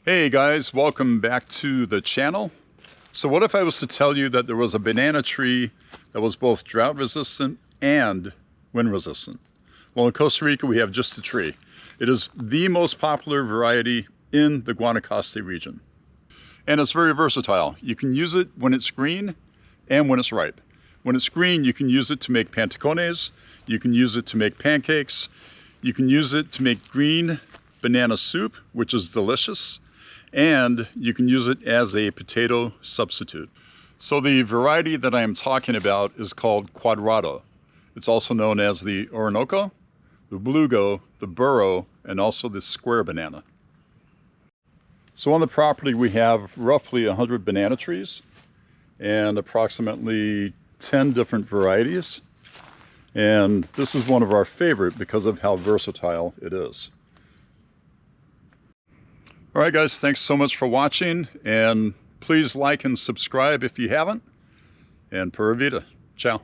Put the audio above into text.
Hey guys, welcome back to the channel. So what if I was to tell you that there was a banana tree that was both drought resistant and wind resistant? Well, in Costa Rica we have just the tree. It is the most popular variety in the Guanacaste region. And it's very versatile. You can use it when it's green and when it's ripe. When it's green, you can use it to make pantacones, you can use it to make pancakes, you can use it to make green banana soup, which is delicious, and you can use it as a potato substitute. So the variety that I am talking about is called Cuadrado. It's also known as the Orinoco, the Beluga, the Burro, and also the square banana. So on the property we have roughly 100 banana trees and approximately 10 different varieties. And this is one of our favorite because of how versatile it is. All right guys, thanks so much for watching, and please like and subscribe if you haven't, and Pura Vida. Ciao.